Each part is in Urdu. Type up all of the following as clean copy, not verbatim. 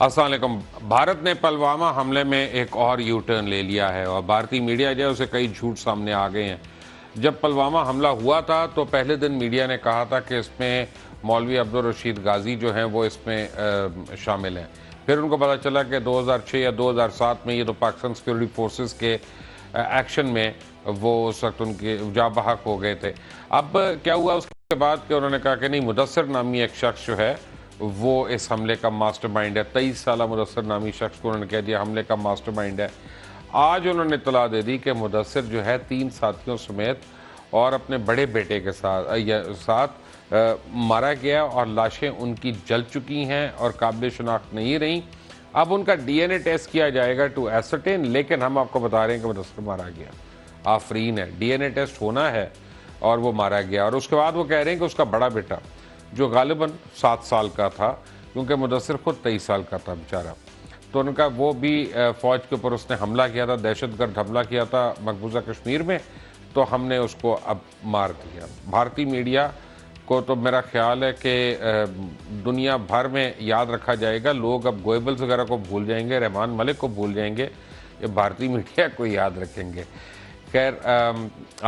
السلام علیکم. بھارت نے پلوامہ حملے میں ایک اور یو ٹرن لے لیا ہے اور بھارتی میڈیا جو ہے اسے کئی جھوٹ سامنے آ گئے ہیں. جب پلوامہ حملہ ہوا تھا تو پہلے دن میڈیا نے کہا تھا کہ اس میں مولوی عبدالرشید غازی جو ہیں وہ اس میں شامل ہیں. پھر ان کو پتہ چلا کہ 2006 یا 2007 میں یہ تو پاکستان سیکورٹی فورسز کے ایکشن میں وہ اس وقت ان کے جاں بحق ہو گئے تھے. اب کیا ہوا اس کے بعد کہ انہوں نے کہا کہ نہیں، مدثر نامی ایک شخص جو ہے وہ اس حملے کا ماسٹر مائنڈ ہے. 23 سالہ مدثر نامی شخص کو انہوں نے کہہ دیا حملے کا ماسٹر مائنڈ ہے. آج انہوں نے اطلاع دے دی کہ مدثر جو ہے 3 ساتھیوں سمیت اور اپنے بڑے بیٹے کے ساتھ مارا گیا اور لاشیں ان کی جل چکی ہیں اور قابل شناخت نہیں رہیں. اب ان کا ڈی این اے ٹیسٹ کیا جائے گا ٹو ایسرٹین، لیکن ہم آپ کو بتا رہے ہیں کہ مدثر مارا گیا. آفرین ہے، ڈی این اے ٹیسٹ ہونا ہے اور وہ مارا گیا. اور اس کے بعد وہ کہہ رہے ہیں کہ اس کا بڑا بیٹا جو غالباً 7 سال کا تھا، کیونکہ مدثر خود 23 سال کا تھا بیچارہ، تو ان کا وہ بھی فوج کے اوپر اس نے حملہ کیا تھا، دہشت گرد حملہ کیا تھا مقبوضہ کشمیر میں، تو ہم نے اس کو اب مار دیا. بھارتی میڈیا کو تو میرا خیال ہے کہ دنیا بھر میں یاد رکھا جائے گا. لوگ اب گوئبلز وغیرہ کو بھول جائیں گے، رحمان ملک کو بھول جائیں گے، یہ بھارتی میڈیا کو یاد رکھیں گے. خیر،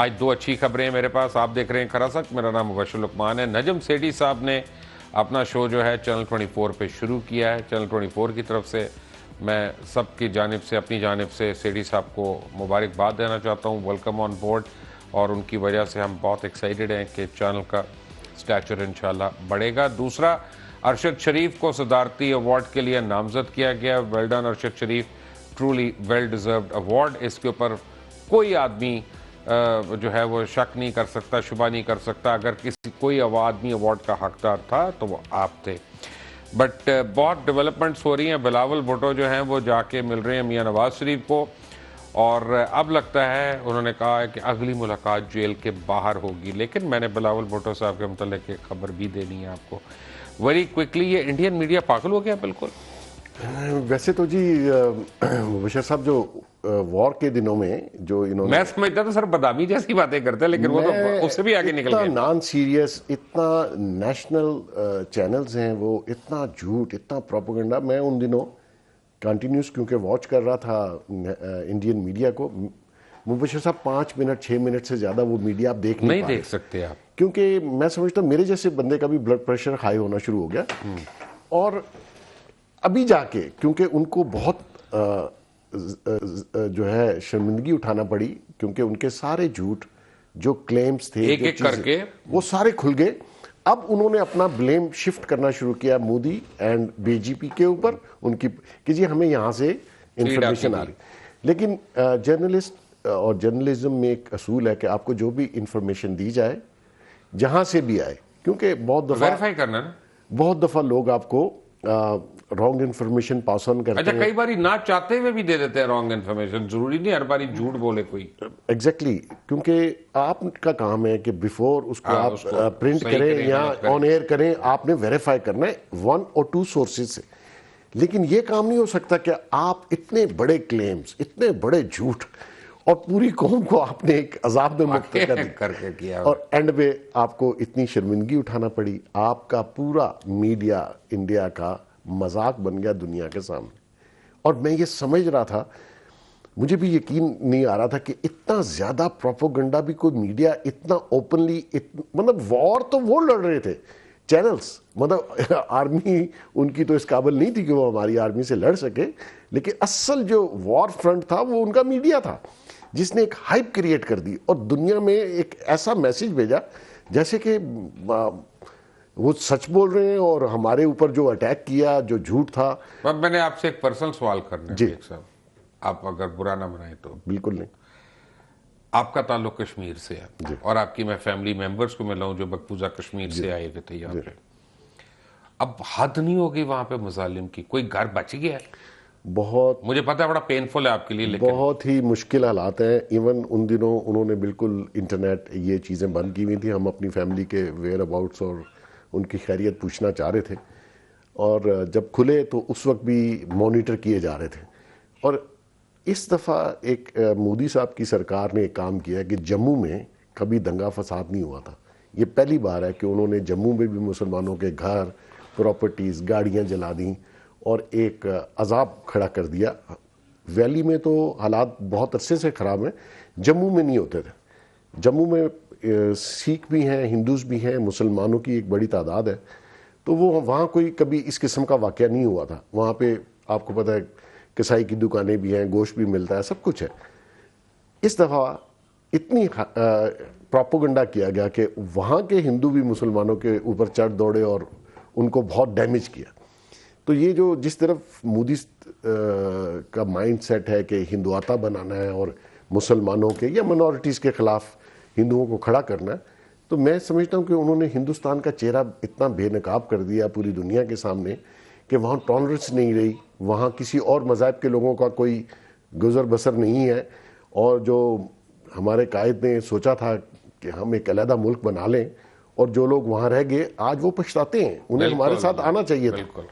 آج 2 اچھی خبریں ہیں میرے پاس. آپ دیکھ رہے ہیں کھڑا سچ، میرا نام مبشر لقمان ہے. نجم سیٹھی صاحب نے اپنا شو جو ہے چینل 24 پہ شروع کیا ہے. چینل 24 کی طرف سے میں سب کی جانب سے، اپنی جانب سے سیٹھی صاحب کو مبارکباد دینا چاہتا ہوں. Welcome on board. اور ان کی وجہ سے ہم بہت ایکسائٹڈ ہیں کہ چینل کا سٹیچر انشاءاللہ بڑھے گا. دوسرا، ارشد شریف کو صدارتی ایوارڈ کے لیے نامزد کیا گیا. ویل ڈن ارشد شریف، ٹرولی ویل ڈیزروڈ ایوارڈ. اس کے اوپر کوئی آدمی جو ہے وہ شک نہیں کر سکتا، شبہ نہیں کر سکتا. اگر کوئی آدمی ایوارڈ کا حقدار تھا تو وہ آپ تھے. بٹ بہت ڈیولپمنٹس ہو رہی ہیں. بلاول بھٹو جو ہیں وہ جا کے مل رہے ہیں میاں نواز شریف کو، اور اب لگتا ہے انہوں نے کہا ہے کہ اگلی ملاقات جیل کے باہر ہوگی. لیکن میں نے بلاول بھٹو صاحب کے متعلق ایک خبر بھی دینی ہے آپ کو ویری کوئکلی. یہ انڈین میڈیا پاگل ہو گیا بالکل. ویسے تو جی مبشر صاحب جو وار کے دنوں میں جو انہوں نے، میں سمجھتا تو سر بدامی جیسی باتیں کرتے ہیں، لیکن وہ تو اس سے بھی آگے نکل اتنا گئے. نان سیریس، اتنا نیشنل چینلز ہیں وہ، اتنا جھوٹ، اتنا پروپیگنڈا. میں ان دنوں کنٹینیوس کیونکہ واچ کر رہا تھا انڈین میڈیا کو. مبشر صاحب 5 منٹ 6 منٹ سے زیادہ وہ میڈیا آپ دیکھ نہیں دیکھ سکتے آپ، کیونکہ میں سمجھتا ہوں میرے جیسے بندے کا بھی بلڈ پریشر ہائی ہونا شروع ہو گیا. اور ابھی جا کے کیونکہ ان کو بہت جو ہے شرمندگی اٹھانا پڑی، کیونکہ ان کے سارے جھوٹ جو کلیمز تھے ایک ایک کر کے وہ سارے کھل گئے. اب انہوں نے اپنا بلیم شفٹ کرنا شروع کیا مودی اینڈ بی جے پی کے اوپر، ان کی کہ جی ہمیں یہاں سے انفارمیشن آ رہی. لیکن جرنلسٹ اور جرنلزم میں ایک اصول ہے کہ آپ کو جو بھی انفارمیشن دی جائے جہاں سے بھی آئے، کیونکہ ویریفائی کرنا نا. بہت دفعہ لوگ آپ کو رانگ انفارمیشن پاس آن کرتے اچھا، ہیں. کئی باری نہ چاہتے ہوئے بھی دے دیتے ہیں رانگ انفارمیشن. ضروری نہیں ہر باری جھوٹ بولے کوئی. ایگزیکٹلی، کیونکہ آپ کا کام ہے کہ بیفور اس کو آپ پرنٹ کریں یا آن ایئر کریں، آپ نے ویریفائی کرنا ہے 1 اور 2 سورسز سے. لیکن یہ کام نہیں ہو سکتا کہ آپ اتنے بڑے کلیمز، اتنے بڑے جھوٹ، اور پوری قوم کو آپ نے ایک عذاب میں مبتلا کر کے کیا، اور اینڈ میں آپ کو اتنی شرمندگی اٹھانا پڑی. آپ کا پورا میڈیا انڈیا کا مذاق بن گیا دنیا کے سامنے. اور میں یہ سمجھ رہا تھا، مجھے بھی یقین نہیں آ رہا تھا کہ اتنا زیادہ پروپیگنڈا بھی کوئی میڈیا اتنا اوپنلی، مطلب وار تو وہ لڑ رہے تھے چینلز، مطلب آرمی ان کی تو اس قابل نہیں تھی کہ وہ ہماری آرمی سے لڑ سکے. لیکن اصل جو وار فرنٹ تھا وہ ان کا میڈیا تھا، جس نے ایک ہائپ کریٹ کر دی اور دنیا میں ایک ایسا میسج بھیجا جیسے کہ وہ سچ بول رہے ہیں، اور ہمارے اوپر جو اٹیک کیا، جو جھوٹ تھا. اب میں نے آپ سے ایک پرسنل سوال کرنا ہے ایک صاحب، آپ اگر برا نہ منائیں تو. بالکل نہیں. آپ کا تعلق کشمیر سے ہے، اور آپ کی میں فیملی ممبرز کو میں لاؤں جو مقبوضہ کشمیر سے آئے ہوئے تھے یہاں پہ. اب حد نہیں ہوگی وہاں پہ مظالم کی؟ کوئی گھر بچ گیا ہے؟ بہت، مجھے پتا ہے بڑا پینفل ہے آپ کے لیے، لیکن بہت ہی مشکل حالات ہیں. ایون ان دنوں انہوں نے بالکل انٹرنیٹ یہ چیزیں بند کی ہوئی تھیں. ہم اپنی فیملی کے ویئر اباؤٹس اور ان کی خیریت پوچھنا چاہ رہے تھے، اور جب کھلے تو اس وقت بھی مانیٹر کیے جا رہے تھے. اور اس دفعہ ایک مودی صاحب کی سرکار نے ایک کام کیا کہ جموں میں کبھی دنگا فساد نہیں ہوا تھا. یہ پہلی بار ہے کہ انہوں نے جموں میں بھی مسلمانوں کے گھر، پراپرٹیز، گاڑیاں جلا دیں، اور ایک عذاب کھڑا کر دیا. ویلی میں تو حالات بہت عرصے سے خراب ہیں, جموں میں نہیں ہوتے تھے. جموں میں سکھ بھی ہیں, ہندوز بھی ہیں, مسلمانوں کی ایک بڑی تعداد ہے, تو وہ وہاں کوئی کبھی اس قسم کا واقعہ نہیں ہوا تھا. وہاں پہ آپ کو پتہ ہے کسائی کی دکانیں بھی ہیں, گوشت بھی ملتا ہے, سب کچھ ہے. اس دفعہ اتنی پروپیگنڈا کیا گیا کہ وہاں کے ہندو بھی مسلمانوں کے اوپر چڑھ دوڑے اور ان کو بہت ڈیمیج کیا. تو یہ جو جس طرف مودی کا مائنڈ سیٹ ہے کہ ہندوتا بنانا ہے اور مسلمانوں کے یا منورٹیز کے خلاف ہندوؤں کو کھڑا کرنا ہے, تو میں سمجھتا ہوں کہ انہوں نے ہندوستان کا چہرہ اتنا بے نقاب کر دیا پوری دنیا کے سامنے کہ وہاں ٹالرنس نہیں رہی, وہاں کسی اور مذہب کے لوگوں کا کوئی گزر بسر نہیں ہے. اور جو ہمارے قائد نے سوچا تھا کہ ہم ایک علیحدہ ملک بنا لیں, اور جو لوگ وہاں رہ گئے آج وہ پچھتاتے ہیں, انہیں ہمارے ساتھ آنا چاہیے تھا. بالکل.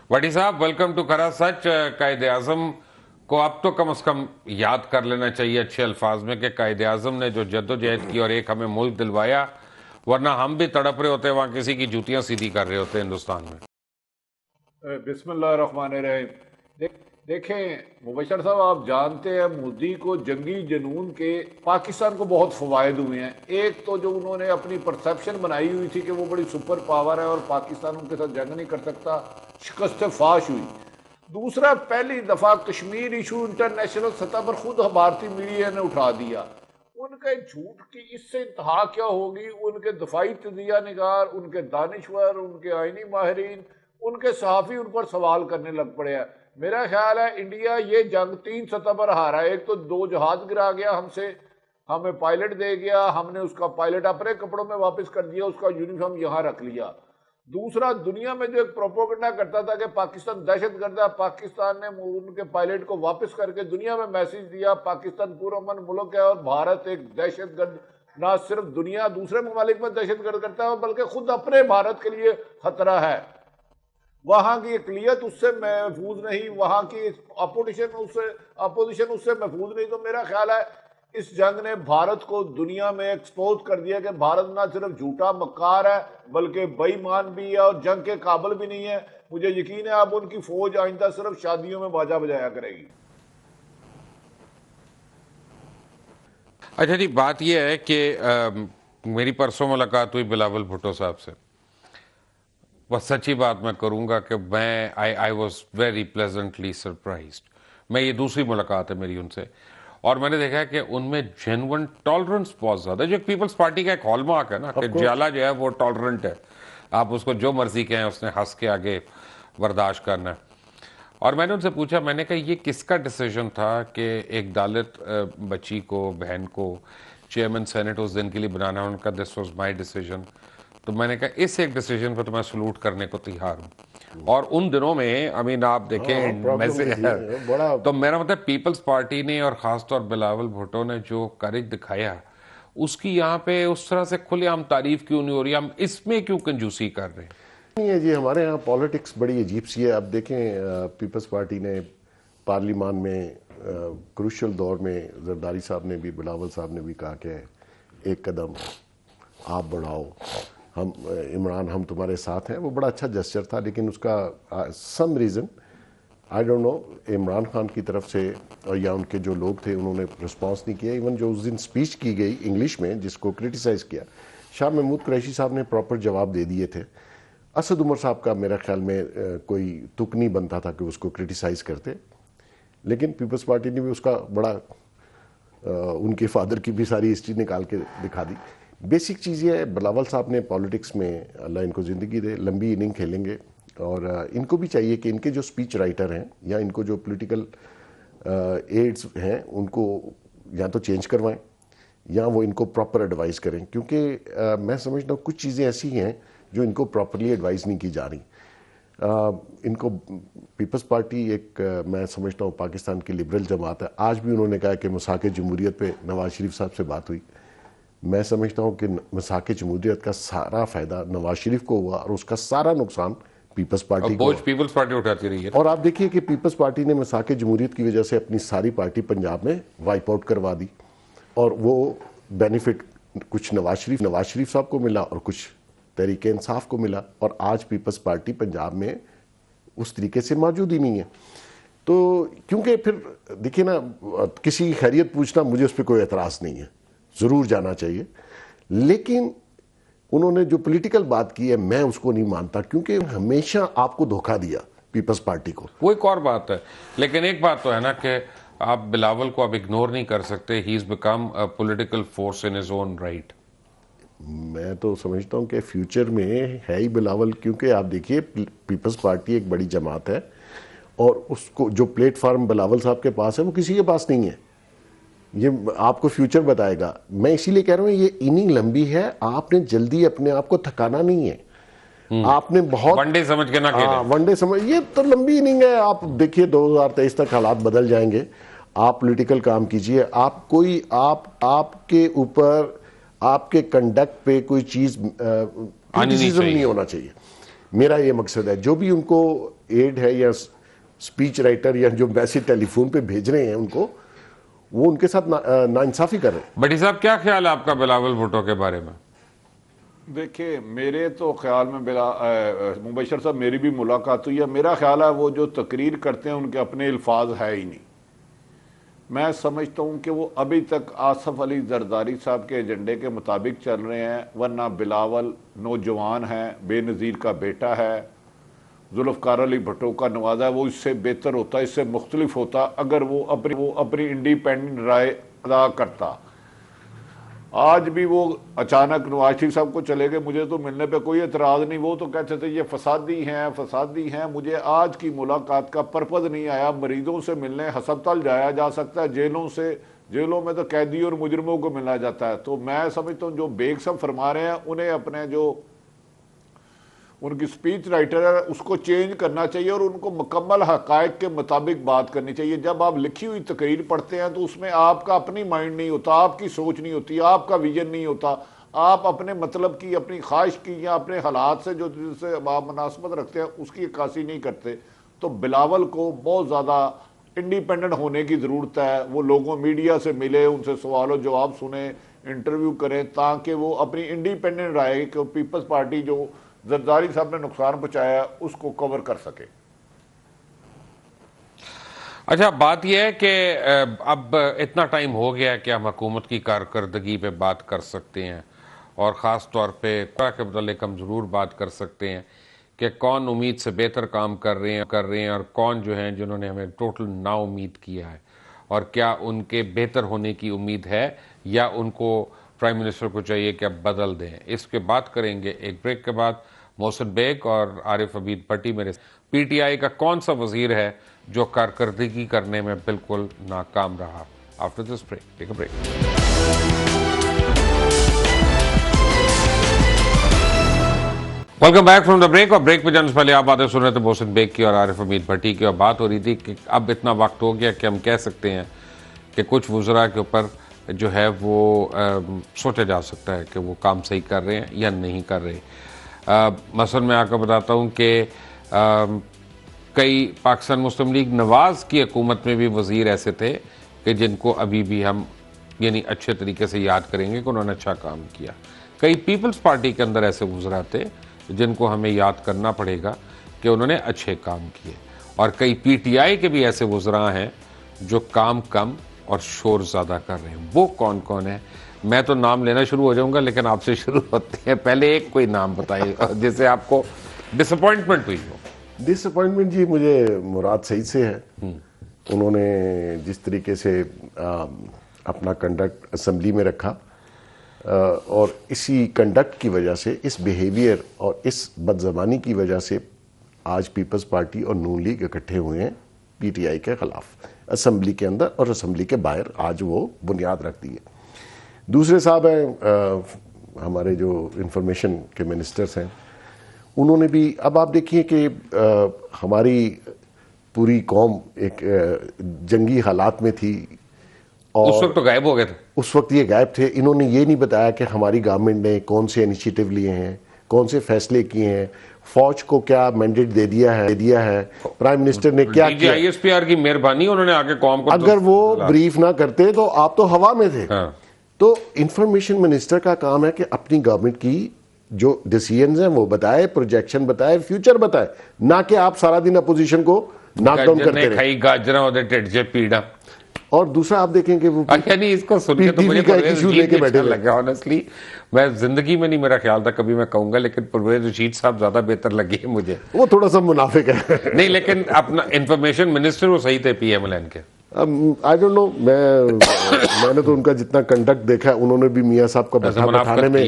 وڈی صاحب, ویلکم ٹو کرا سچ. قائد اعظم کو اب تو کم از کم یاد کر لینا چاہیے اچھے الفاظ میں کہ قائد اعظم نے جو جدوجہد کی اور ایک ہمیں ملک دلوایا, ورنہ ہم بھی تڑپ رہے ہوتے وہاں کسی کی جوتیاں سیدھی کر رہے ہوتے ہندوستان میں. بسم اللہ الرحمن الرحیم. دیکھیں مبشر صاحب, آپ جانتے ہیں مودی کو جنگی جنون کے پاکستان کو بہت فوائد ہوئے ہیں. ایک تو جو انہوں نے اپنی پرسیپشن بنائی ہوئی تھی کہ وہ بڑی سپر پاور ہے اور پاکستان ان کے ساتھ جنگ نہیں کر سکتا, شکست فاش ہوئی. دوسرا, پہلی دفعہ کشمیر ایشو انٹرنیشنل سطح پر خود بھارتی میڈیا نے اٹھا دیا. ان کے جھوٹ کی اس سے انتہا کیا ہوگی؟ ان کے دفاعی تجزیہ نگار, ان کے دانشور, ان کے آئینی ماہرین, ان کے صحافی ان پر سوال کرنے لگ پڑے ہیں. میرا خیال ہے انڈیا یہ جنگ 3 سطح پر ہارا ہے. ایک تو 2 جہاز گرا گیا ہم سے, ہمیں پائلٹ دے گیا, ہم نے اس کا پائلٹ اپنے کپڑوں میں واپس کر دیا, اس کا یونیفارم یہاں رکھ لیا. دوسرا, دنیا میں جو ایک پروپیگنڈا کرتا تھا کہ پاکستان دہشت گرد ہے, پاکستان نے ان کے پائلٹ کو واپس کر کے دنیا میں میسج دیا پاکستان پرامن ملک ہے اور بھارت ایک دہشت گرد, نہ صرف دنیا دوسرے ممالک میں دہشت گرد کرتا ہے بلکہ خود اپنے بھارت کے لیے خطرہ ہے. وہاں کی اقلیت اس سے محفوظ نہیں, وہاں کی اپوزیشن اس سے محفوظ نہیں. تو میرا خیال ہے اس جنگ نے بھارت کو دنیا میں ایکسپوز کر دیا کہ بھارت نہ صرف جھوٹا مکار ہے بلکہ بے ایمان بھی ہے اور جنگ کے قابل بھی نہیں ہے. مجھے یقین ہے اب ان کی فوج آئندہ صرف شادیوں میں باجا بجایا کرے گی. اچھا جی, بات یہ ہے کہ میری پرسوں ملاقات ہوئی بلاول بھٹو صاحب سے. بس سچی بات میں کروں گا کہ میں I was very pleasantly surprised. میں یہ دوسری ملاقات ہے میری ان سے, اور میں نے دیکھا ہے کہ ان میں جینون ٹالرنس بہت زیادہ ہے, جو پیپلز پارٹی کا ایک ہال مارک ہے نا کہ جالا جو ہے وہ ٹالرنٹ ہے, آپ اس کو جو مرضی کہیں اس نے ہنس کے آگے برداشت کرنا ہے. اور میں نے ان سے پوچھا, میں نے کہا یہ کس کا ڈیسیجن تھا کہ ایک دالت بچی کو, بہن کو چیئرمین سینٹ اس دن کے لیے بنانا؟ ان کا دس واز مائی ڈیسیجن. تو میں نے کہا اس ایک ڈیسیجن پہ تو میں سلوٹ کرنے کو تیار ہوں. اور ان دنوں میں آپ دیکھیں تو میرا مطلب پیپلز پارٹی نے اور خاص طور بلاول بھٹو نے جو کریج دکھایا, اس کی یہاں پہ اس طرح سے کھلے عام تعریف کیوں نہیں ہو رہی؟ ہم اس میں کیوں کنجوسی کر رہے ہیں؟ نہیں ہے جی, ہمارے ہاں پالیٹکس بڑی عجیب سی ہے. اب دیکھیں پیپلز پارٹی نے پارلیمان میں کروشل دور میں زرداری صاحب نے بھی, بلاول صاحب نے بھی کہا کہ ایک قدم آپ بڑھاؤ, ہم عمران ہم تمہارے ساتھ ہیں. وہ بڑا اچھا جسچر تھا, لیکن اس کا some reason I don't know Imran Khan کی طرف سے یا ان کے جو لوگ تھے انہوں نے رسپانس نہیں کیا. ایون جو اس دن سپیچ کی گئی انگلش میں جس کو کرٹیسائز کیا, شاہ محمود قریشی صاحب نے پراپر جواب دے دیے تھے. اسد عمر صاحب کا میرا خیال میں کوئی تک نہیں بنتا تھا کہ اس کو کرٹیسائز کرتے, لیکن پیپلز پارٹی نے بھی اس کا بڑا ان کے فادر کی بھی ساری ہسٹری نکال کے دکھا دی. بیسک چیز یہ ہے, بلاول صاحب نے پالیٹکس میں اللہ ان کو زندگی دے, لمبی اننگ کھیلیں گے, اور ان کو بھی چاہیے کہ ان کے جو سپیچ رائٹر ہیں یا ان کو جو پولیٹیکل ایڈز ہیں ان کو یا تو چینج کروائیں یا وہ ان کو پراپر ایڈوائز کریں, کیونکہ میں سمجھتا ہوں کچھ چیزیں ایسی ہیں جو ان کو پراپرلی ایڈوائز نہیں کی جا رہی. ان کو پیپلز پارٹی ایک میں سمجھتا ہوں پاکستان کی لبرل جماعت ہے. آج بھی انہوں نے کہا کہ مساق جمہوریت پہ نواز شریف صاحب سے بات ہوئی. میں سمجھتا ہوں کہ مساق جمہوریت کا سارا فائدہ نواز شریف کو ہوا اور اس کا سارا نقصان پیپلز پارٹی کو. پیپلز پارٹی اٹھاتی رہی ہے. اور آپ دیکھیے کہ پیپلز پارٹی نے مساق جمہوریت کی وجہ سے اپنی ساری پارٹی پنجاب میں وائپ آؤٹ کروا دی, اور وہ بینیفٹ کچھ نواز شریف صاحب کو ملا اور کچھ تحریک انصاف کو ملا, اور آج پیپلز پارٹی پنجاب میں اس طریقے سے موجود ہی نہیں ہے. تو کیونکہ پھر دیکھیے نا, کسی خیریت پوچھنا مجھے اس پہ کوئی اعتراض نہیں ہے, ضرور جانا چاہیے, لیکن انہوں نے جو پولیٹیکل بات کی ہے میں اس کو نہیں مانتا, کیونکہ ہمیشہ آپ کو دھوکہ دیا پیپلز پارٹی کو. وہ ایک اور بات ہے, لیکن ایک بات تو ہے نا کہ آپ بلاول کو اب اگنور نہیں کر سکتے. He is become a political force in his own right. میں تو سمجھتا ہوں کہ فیوچر میں ہے ہی بلاول, کیونکہ آپ دیکھیے پیپلز پارٹی ایک بڑی جماعت ہے, اور اس کو جو پلیٹ فارم بلاول صاحب کے پاس ہے وہ کسی کے پاس نہیں ہے. یہ آپ کو فیوچر بتائے گا. میں اسی لیے کہہ رہا ہوں یہ اننگ لمبی ہے, آپ نے جلدی اپنے آپ کو تھکانا نہیں ہے. آپ نے بہت ون ڈے سمجھ کے نہ کھیلیں. ون ڈے سمجھ, یہ تو لمبی اننگ ہے. آپ دیکھیے 2023 تک حالات بدل جائیں گے. آپ پولیٹیکل کام کیجئے. آپ کے اوپر آپ کے کنڈکٹ پہ کوئی چیز کرٹیسزم نہیں ہونا چاہیے. میرا یہ مقصد ہے. جو بھی ان کو ایڈ ہے یا سپیچ رائٹر یا جو میسج ٹیلی فون پہ بھیج رہے ہیں ان کو, وہ ان کے ساتھ ناانصافی کر رہے ہیں. بٹی صاحب کیا خیال ہے آپ کا بلاول بھٹو کے بارے میں؟ دیکھیں میرے تو خیال میں مبشر صاحب میری بھی ملاقات ہوئی ہے. میرا خیال ہے وہ جو تقریر کرتے ہیں ان کے اپنے الفاظ ہے ہی نہیں. میں سمجھتا ہوں کہ وہ ابھی تک آصف علی زرداری صاحب کے ایجنڈے کے مطابق چل رہے ہیں, ورنہ بلاول نوجوان ہے, بے نظیر کا بیٹا ہے, ذوالفقار علی بھٹو کا نوازا ہے. وہ اس سے بہتر ہوتا, اس سے مختلف ہوتا اگر وہ اپنی انڈیپینڈنٹ رائے ادا کرتا. آج بھی وہ اچانک نواز شریف صاحب کو چلے گئے. مجھے تو ملنے پہ کوئی اعتراض نہیں, وہ تو کہتے تھے یہ فسادی ہیں. مجھے آج کی ملاقات کا پرپز نہیں آیا. مریضوں سے ملنے ہسپتال جایا جا سکتا ہے, جیلوں میں تو قیدی اور مجرموں کو ملا جاتا ہے. تو میں سمجھتا ہوں جو بیگ صاحب فرما رہے ہیں انہیں اپنے جو ان کی سپیچ رائٹر ہے اس کو چینج کرنا چاہیے, اور ان کو مکمل حقائق کے مطابق بات کرنی چاہیے. جب آپ لکھی ہوئی تقریر پڑھتے ہیں تو اس میں آپ کا اپنی مائنڈ نہیں ہوتا, آپ کی سوچ نہیں ہوتی, آپ کا ویژن نہیں ہوتا. آپ اپنے مطلب کی, اپنی خواہش کی یا اپنے حالات سے جو جس سے آپ مناسبت رکھتے ہیں اس کی عکاسی نہیں کرتے. تو بلاول کو بہت زیادہ انڈیپینڈنٹ ہونے کی ضرورت ہے. وہ لوگوں میڈیا سے ملے, ان سے سوال و جواب سنیں, انٹرویو کریں, تاکہ وہ اپنی انڈیپینڈنٹ رائے کہ پیپلز پارٹی جو زرداری صاحب نے نقصان پہنچایا اس کو کور کر سکے. اچھا بات یہ ہے کہ اب اتنا ٹائم ہو گیا کہ ہم حکومت کی کارکردگی پہ بات کر سکتے ہیں, اور خاص طور پہ کے متعلق ہم ضرور بات کر سکتے ہیں کہ کون امید سے بہتر کام کر رہے ہیں اور کون جو ہیں جنہوں نے ہمیں ٹوٹل نا امید کیا ہے, اور کیا ان کے بہتر ہونے کی امید ہے یا ان کو پرائم منسٹر کو چاہیے کہ اب بدل دیں. اس کے بات کریں گے ایک بریک کے بعد. محسن بیگ اور عارف عبید بھٹی میرے. پی ٹی آئی کا کون سا وزیر ہے جو کارکردگی کرنے میں بالکل ناکام رہا؟ After this break, take a break. Welcome back from the break. اور بریک پہ جانے سے پہلے آپ باتیں سن رہے تھے محسن بیگ کی اور عارف عبید بھٹی کی, اور بات ہو رہی تھی کہ اب اتنا وقت ہو گیا کہ ہم کہہ سکتے ہیں کہ کچھ وزراء کے اوپر جو ہے وہ سوچا جا سکتا ہے کہ وہ کام صحیح کر رہے ہیں یا نہیں کر رہے. مثلا میں آپ کو بتاتا ہوں کہ کئی پاکستان مسلم لیگ نواز کی حکومت میں بھی وزیر ایسے تھے کہ جن کو ابھی بھی ہم یعنی اچھے طریقے سے یاد کریں گے کہ انہوں نے اچھا کام کیا. کئی پیپلز پارٹی کے اندر ایسے وزراء تھے جن کو ہمیں یاد کرنا پڑے گا کہ انہوں نے اچھے کام کیے, اور کئی پی ٹی آئی کے بھی ایسے وزراء ہیں جو کام کم اور شور زیادہ کر رہے ہیں. وہ کون کون ہیں؟ میں تو نام لینا شروع ہو جاؤں گا, لیکن آپ سے شروع ہوتے ہیں. پہلے ایک کوئی نام بتائیے جس سے آپ کو ڈسپوائنٹمنٹ ہوئی ہو. ڈس اپوائنٹمنٹ جی مجھے مراد سعید سے ہے. انہوں نے جس طریقے سے اپنا کنڈکٹ اسمبلی میں رکھا, اور اسی کنڈکٹ کی وجہ سے, اس بیہیویئر اور اس بد زبانی کی وجہ سے آج پیپلز پارٹی اور نون لیگ اکٹھے ہوئے ہیں پی ٹی آئی کے خلاف, اسمبلی کے اندر اور اسمبلی کے باہر. آج وہ بنیاد رکھتی ہے. دوسرے صاحب ہیں ہمارے جو انفارمیشن کے منسٹرز ہیں, انہوں نے بھی, اب آپ دیکھیے کہ ہماری پوری قوم ایک جنگی حالات میں تھی, اور اس وقت تو غائب ہو گئے تھے. اس وقت یہ غائب تھے. انہوں نے یہ نہیں بتایا کہ ہماری گورنمنٹ نے کون سے انیشیٹو لیے ہیں, کون سے فیصلے کیے ہیں, فوج کو کیا مینڈیٹ دے دیا ہے, پرائم منسٹر نے کیا کیا. آئی ایس پی آر کی مہربانی, انہوں نے آگے قوم کو, اگر وہ بریف نہ کرتے تو آپ تو ہوا میں تھے. تو انفارمیشن منسٹر کا کام ہے کہ اپنی گورنمنٹ کی جو ڈیسیژنز ہیں وہ بتائے, پروجیکشن بتائے, فیوچر بتائے, نہ کہ آپ سارا دن اپوزیشن کو ناک ڈاؤن کرتے رہے. کھائی گاجراں اور ٹھڈ سے پیڑا. اور دوسرا آپ دیکھیں کہ وہ یعنی اس کو سن کے تو مجھے پرویز رشید بھی اچھا لگا. آنیسٹلی میں زندگی میں نہیں میرا خیال تھا کبھی میں کہوں گا, لیکن پرویز رشید صاحب زیادہ بہتر لگے مجھے. وہ تھوڑا سا منافق ہے. نہیں لیکن اپنا انفارمیشن منسٹر وہ صحیح تھے پی ایم ایل این کے. آئی ڈونٹ نو, میں نے تو ان کا جتنا کنڈکٹ دیکھا انہوں نے بھی میاں صاحب کا بٹھا بٹھانے میں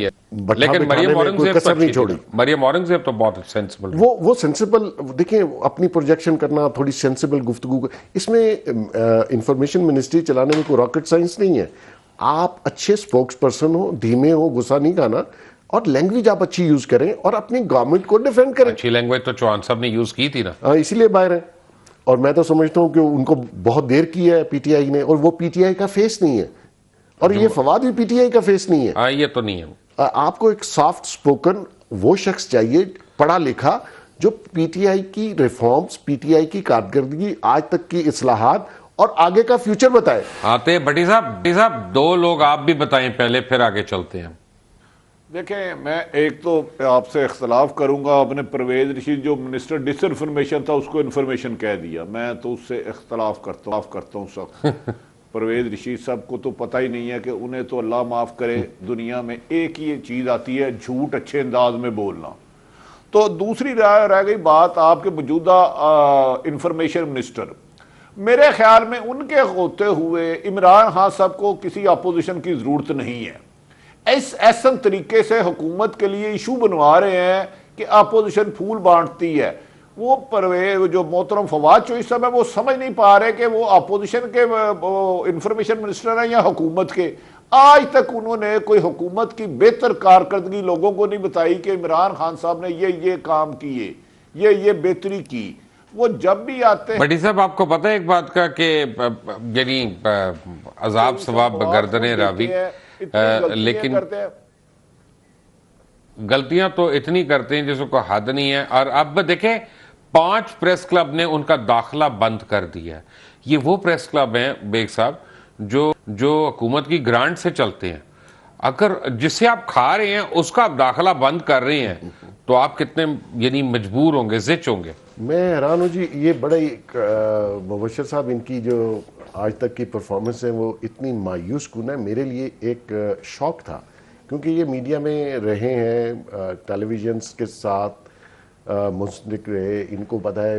لیکن مریم کوئی کسر نہیں چھوڑی. مریم اورنگزیب تو بہت سینسبل. وہ سینسیبل, دیکھیں اپنی پروجیکشن کرنا, تھوڑی سینسیبل گفتگو, اس میں انفارمیشن منسٹری چلانے میں کوئی راکٹ سائنس نہیں ہے. آپ اچھے اسپوکس پرسن ہو, دھیمے ہو, غصہ نہیں کھانا, اور لینگویج آپ اچھی یوز کریں اور اپنی گورنمنٹ کو ڈیفینڈ کریں. اچھی لینگویج تو چوہان صاحب نے یوز کی تھی نا, اسی لیے باہر ہیں. اور میں تو سمجھتا ہوں کہ ان کو بہت دیر کی ہے پی ٹی آئی نے, اور وہ پی ٹی آئی کا فیس نہیں ہے, اور یہ فواد بھی پی ٹی آئی کا فیس نہیں ہے. ہاں یہ تو نہیں ہے. آپ کو ایک سافٹ سپوکن وہ شخص چاہیے, پڑھا لکھا, جو پی ٹی آئی کی ریفارمز, پی ٹی آئی کی کارکردگی, آج تک کی اصلاحات اور آگے کا فیوچر بتائے. آتے بھٹی صاحب دو لوگ آپ بھی بتائیں پہلے, پھر آگے چلتے ہیں. دیکھیں میں ایک تو آپ سے اختلاف کروں گا. آپ نے پرویز رشید جو منسٹر ڈس انفارمیشن تھا اس کو انفارمیشن کہہ دیا, میں تو اس سے اختلاف کرتا ہوں سخت. پرویز رشید صاحب کو تو پتہ ہی نہیں ہے کہ انہیں تو اللہ معاف کرے دنیا میں ایک ہی چیز آتی ہے, جھوٹ اچھے انداز میں بولنا. تو دوسری رہ گئی بات آپ کے موجودہ انفارمیشن منسٹر. میرے خیال میں ان کے ہوتے ہوئے عمران خان صاحب کو کسی اپوزیشن کی ضرورت نہیں ہے. ایسا طریقے سے حکومت کے لیے ایشو بنوا رہے ہیں کہ اپوزیشن پھول بانٹتی ہے. وہ پرویز جو محترم فواد چوہدری صاحب ہے وہ سمجھ نہیں پا رہے کہ وہ اپوزیشن کے انفارمیشن منسٹر ہیں یا حکومت کے. آج تک انہوں نے کوئی حکومت کی بہتر کارکردگی لوگوں کو نہیں بتائی کہ عمران خان صاحب نے یہ کام کیے, یہ بہتری کی. وہ جب بھی آتے ہیں. بھٹی صاحب آپ کو پتہ ہے ایک بات کا کہ یعنی عذاب ثواب گردنیں راوی, لیکن غلطیاں تو اتنی کرتے ہیں جس کو حد نہیں ہے. اور اب دیکھیں 5 پریس کلب نے ان کا داخلہ بند کر دیا. یہ وہ پریس کلب ہیں بیگ صاحب جو حکومت کی گرانٹ سے چلتے ہیں. اگر جس سے آپ کھا رہے ہیں اس کا آپ داخلہ بند کر رہے ہیں تو آپ کتنے یعنی مجبور ہوں گے, زچ ہوں گے. میں حیران ہوں جی, یہ بڑا ہی مبشر صاحب ان کی جو آج تک کی پرفارمنس ہے وہ اتنی مایوس کن ہے. میرے لیے ایک شوق تھا کیونکہ یہ میڈیا میں رہے ہیں, ٹیلی ویژنس کے ساتھ منسلک رہے, ان کو پتہ ہے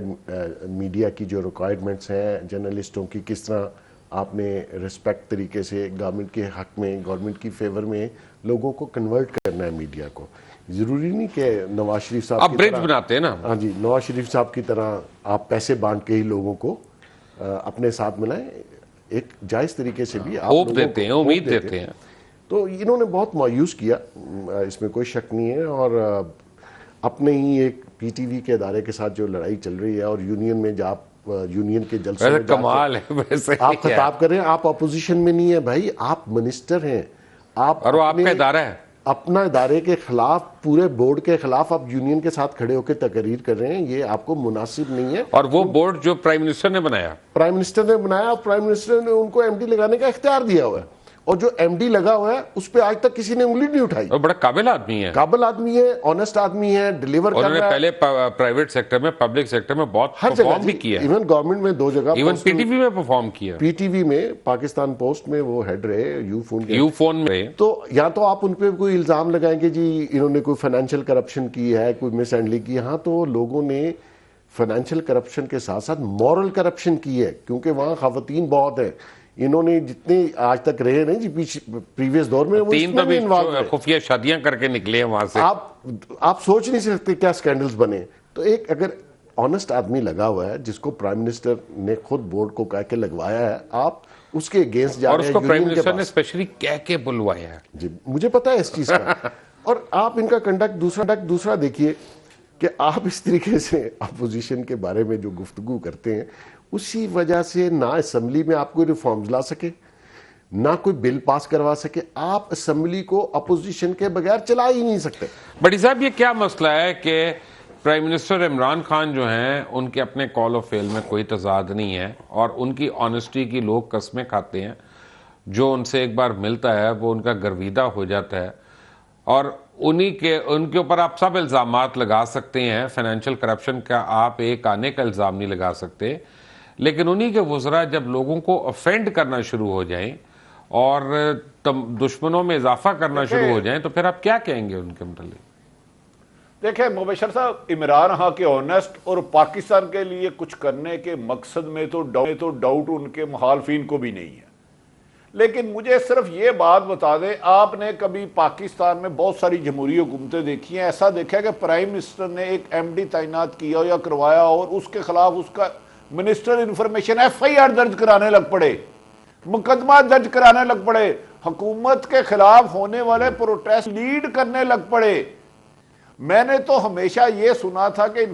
میڈیا کی جو ریکوائرمنٹس ہیں, جرنلسٹوں کی کس طرح آپ نے رسپیکٹ طریقے سے گورنمنٹ کے حق میں, گورنمنٹ کی فیور میں لوگوں کو کنورٹ کرنا ہے میڈیا کو. ضروری نہیں کہ نواز شریف صاحب آپ برج بناتے ہیں نا. ہاں جی, نواز شریف صاحب کی طرح آپ پیسے بانٹ کے ہی لوگوں کو اپنے ساتھ ملائیں. ایک جائز طریقے سے بھی آپ ہوپ دیتے ہیں, امید دیتے ہیں. تو انہوں نے بہت مایوس کیا, اس میں کوئی شک نہیں ہے. اور اپنے ہی ایک پی ٹی وی کے ادارے کے ساتھ جو لڑائی چل رہی ہے, اور یونین میں جب یونین کے جلسے میں کمال ہے ویسے آپ خطاب کریں, آپ اپوزیشن میں نہیں ہیں بھائی, آپ منسٹر ہیں, اور وہ آپ کا ادارہ ہے. اپنا ادارے کے خلاف, پورے بورڈ کے خلاف آپ یونین کے ساتھ کھڑے ہو کے تقریر کر رہے ہیں, یہ آپ کو مناسب نہیں ہے. اور وہ بورڈ جو پرائم منسٹر نے بنایا, پرائم منسٹر نے بنایا, اور پرائم منسٹر نے ان کو ایم ڈی لگانے کا اختیار دیا ہوا ہے, اور جو ایم ڈی لگا ہوا ہے اس پہ آج تک کسی نے انگلی نہیں اٹھائی. اور بڑا قابل آدمی ہے, قابل آدمی ہے, آنےسٹ آدمی ہے, ڈیلیور کر رہا ہے. انہوں نے پہلے پرائیویٹ سیکٹر میں, پبلک سیکٹر میں بہت پرفارم بھی کیا ہے. ایون گورنمنٹ میں 2 جگہ, ایون پی ٹی وی میں پرفارم کیا. پی ٹی وی میں پاکستان پوسٹ میں وہ ہیڈ رہے, یو فون میں. تو یا تو آپ ان پہ کوئی الزام لگائیں کہ جی انہوں نے کوئی فائنینشیل کرپشن کی ہے, کوئی مس ہینڈلنگ کی. ہاں تو لوگوں نے فائنینشیل کرپشن کے ساتھ ساتھ مورل کرپشن کی ہے, کیونکہ وہاں خواتین بہت ہیں. انہوں نے جتنے آج تک رہے نا جی پریویس دور میں, وہ اس میں بھی انوالو ہیں, خفیہ شادیاں کر کے نکلے ہیں وہاں سے. آپ سوچ نہیں سکتے کیا سکینڈلز بنے. تو ایک اگر آنےسٹ آدمی لگا ہوا ہے جس کو پرائم منسٹر نے خود بورڈ کو کہہ کے لگوایا ہے, آپ اس کے اگینسٹ جا رہے ہیں. اور اس کو پرائم منسٹر نے اسپیشلی کہہ کے بلوایا ہے. جی مجھے پتا ہے اس چیز کا. اور آپ ان کا کنڈکٹ دوسرا دیکھیے کہ آپ اس طریقے سے اپوزیشن کے بارے میں جو گفتگو کرتے ہیں, اسی وجہ سے نہ اسمبلی میں آپ کوئی ریفارمز لا سکے, نہ کوئی بل پاس کروا سکے. آپ اسمبلی کو اپوزیشن کے بغیر چلا ہی نہیں سکتے. بھٹی صاحب یہ کیا مسئلہ ہے کہ پرائم منسٹر عمران خان جو ہیں ان کے اپنے کال آف فیل میں کوئی تضاد نہیں ہے, اور ان کی آنیسٹی کی لوگ قسمیں کھاتے ہیں. جو ان سے ایک بار ملتا ہے وہ ان کا گرویدہ ہو جاتا ہے, اور ان کے اوپر آپ سب الزامات لگا سکتے ہیں، فائنینشیل کرپشن کا آپ ایک آنے کا الزام نہیں لگا سکتے، لیکن انہی کے وزراء جب لوگوں کو افینڈ کرنا شروع ہو جائیں اور دشمنوں میں اضافہ کرنا شروع ہو جائیں تو پھر آپ کیا کہیں گے ان کے متعلق؟ دیکھیں مبشر صاحب، عمران خان کے آنیسٹ اور پاکستان کے لیے کچھ کرنے کے مقصد میں تو ڈاؤٹ ان کے مخالفین کو بھی نہیں ہے، لیکن مجھے صرف یہ بات بتا دیں، آپ نے کبھی پاکستان میں بہت ساری جمہوری حکومتیں دیکھی ہیں، ایسا دیکھا ہے کہ پرائم منسٹر نے ایک ایم ڈی تعینات کیا یا کروایا اور اس کے خلاف اس کا minister information F I R درج کرانے لگ پڑے، مقدمہ درج کرانے لگ پڑے، حکومت کے خلاف ہونے والے پروٹیسٹ لیڈ کرنے لگ پڑے؟ میں نے تو ہمیشہ یہ سنا تھا کہ